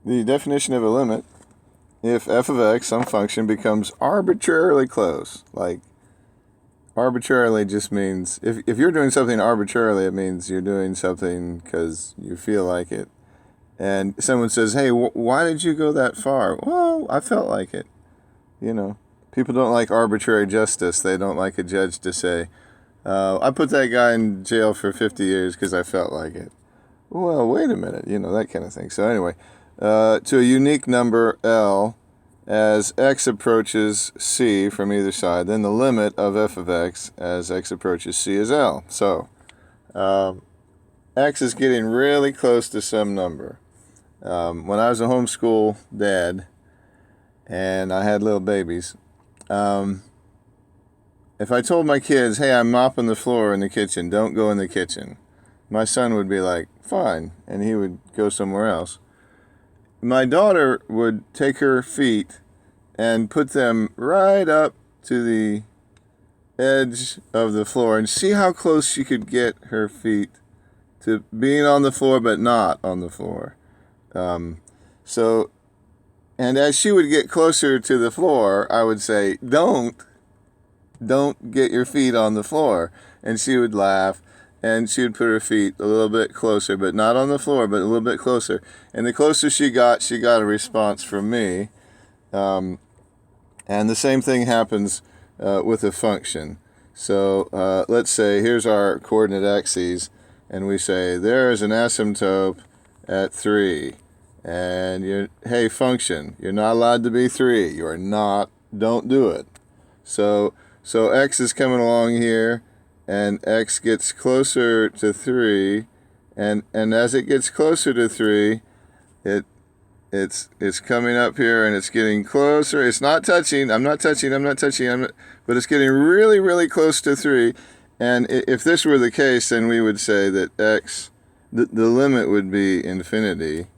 The definition of a limit: if f of x, some function, becomes arbitrarily close. Like, arbitrarily just means, if you're doing something arbitrarily, it means you're doing something because you feel like it. And someone says, hey, why did you go that far? Well, I felt like it. You know, people don't like arbitrary justice. They don't like a judge to say, I put that guy in jail for 50 years because I felt like it. Well, wait a minute, that kind of thing. So anyway, to a unique number, L, as x approaches c from either side, then the limit of f of x as x approaches c is L. So x is getting really close to some number. When I was a homeschool dad and I had little babies, if I told my kids, hey, I'm mopping the floor in the kitchen, don't go in the kitchen, my son would be like, fine, and he would go somewhere else. My daughter would take her feet and put them right up to the edge of the floor and see how close she could get her feet to being on the floor but not on the floor. And as she would get closer to the floor, I would say, don't get your feet on the floor. And she would laugh, and she would put her feet a little bit closer, but not on the floor, but a little bit closer. And the closer she got a response from me. And the same thing happens with a function. So let's say here's our coordinate axes, and we say there is an asymptote at 3. And hey, function, you're not allowed to be 3. You are not. Don't do it. So x is coming along here, and x gets closer to 3, and as it gets closer to 3, it's coming up here, and it's getting closer. It's not touching. I'm not touching. But it's getting really, really close to 3. And if this were the case, then we would say that x, the limit would be infinity,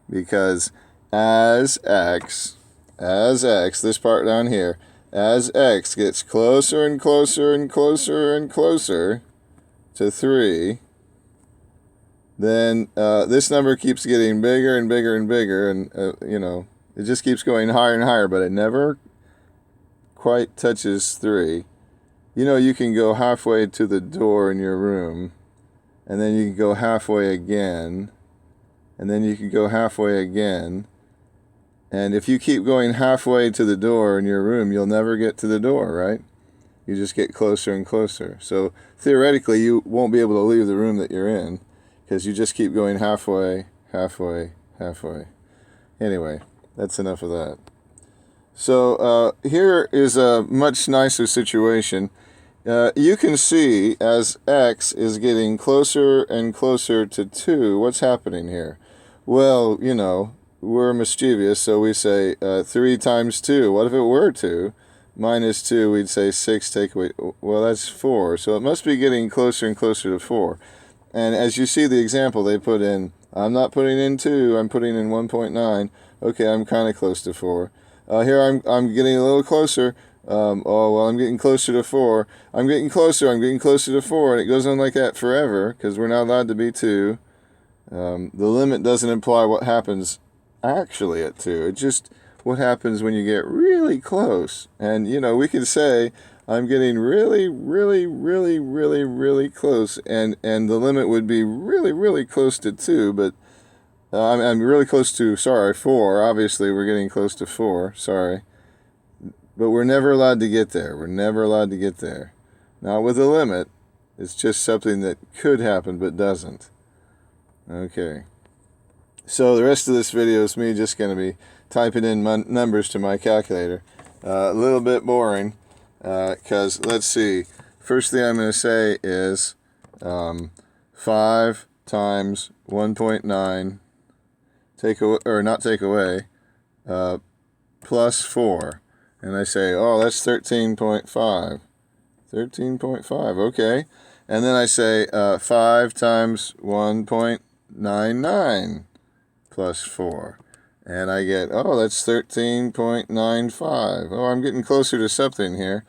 because as x, this part down here, as x gets closer and closer and closer and closer to 3, then this number keeps getting bigger and bigger and bigger, and it just keeps going higher and higher, but it never quite touches 3. You can go halfway to the door in your room, and then you can go halfway again, and then you can go halfway again. And if you keep going halfway to the door in your room, you'll never get to the door, right? You just get closer and closer. So theoretically, you won't be able to leave the room that you're in, because you just keep going halfway, halfway, halfway. Anyway, that's enough of that. So here is a much nicer situation. You can see as x is getting closer and closer to 2, what's happening here? Well, we're mischievous, so we say 3 times 2. What if it were 2? Minus 2, we'd say 6 take away. Well, that's 4. So it must be getting closer and closer to 4. And as you see the example, they put in, I'm not putting in 2, I'm putting in 1.9. Okay, I'm kind of close to 4. Here I'm getting a little closer. I'm getting closer to 4. I'm getting closer to 4. And it goes on like that forever, because we're not allowed to be 2. The limit doesn't imply what happens actually at 2. It's just what happens when you get really close. And, we can say, I'm getting really, really, really, really, really close. And the limit would be really, really close to 2. But I'm really close to, 4. Obviously, we're getting close to 4. Sorry. But we're never allowed to get there. Not with a limit. It's just something that could happen but doesn't. Okay. So the rest of this video is me just going to be typing in numbers to my calculator. A little bit boring, because let's see. First thing I'm going to say is 5 times 1.9 plus 4. And I say, that's 13.5. 13.5, okay. And then I say 5 times 1.99 plus 4. And I get, that's 13.95. I'm getting closer to something here.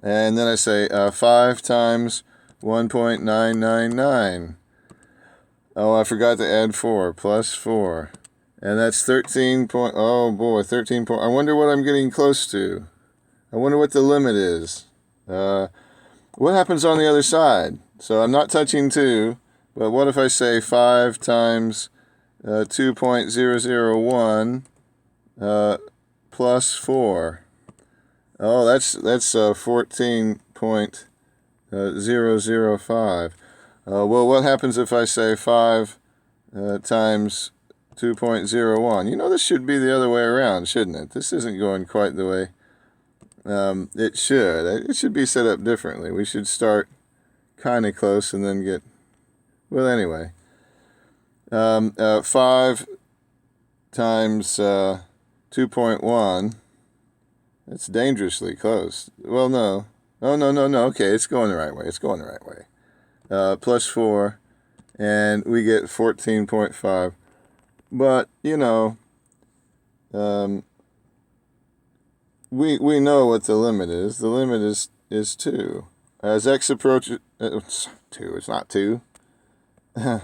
And then I say 5 times 1.999. I forgot to add 4, plus 4. And that's 13 point, oh boy, 13 point. I wonder what I'm getting close to. I wonder what the limit is. What happens on the other side? So I'm not touching 2, but what if I say 5 times 2.001 plus 4? Oh, that's 14.005. Well, what happens if I say 5 times 2.01? You know, this should be the other way around, shouldn't it? This isn't going quite the way it should. It should be set up differently. We should start kind of close and then get... Well, anyway. 5 times 2.1. That's dangerously close. Well, no. Oh, no. Okay, it's going the right way. Plus 4. And we get 14.5. But, you know... We know what the limit is. The limit is 2. As x approaches... 2, it's not 2. I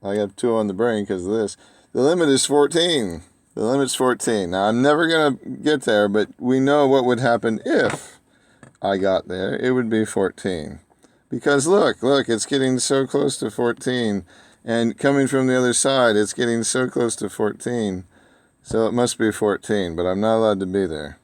got 2 on the brain because of this. The limit is 14. The limit's 14. Now, I'm never going to get there, but we know what would happen if I got there. It would be 14. Because look, it's getting so close to 14. And coming from the other side, it's getting so close to 14. So it must be 14, but I'm not allowed to be there.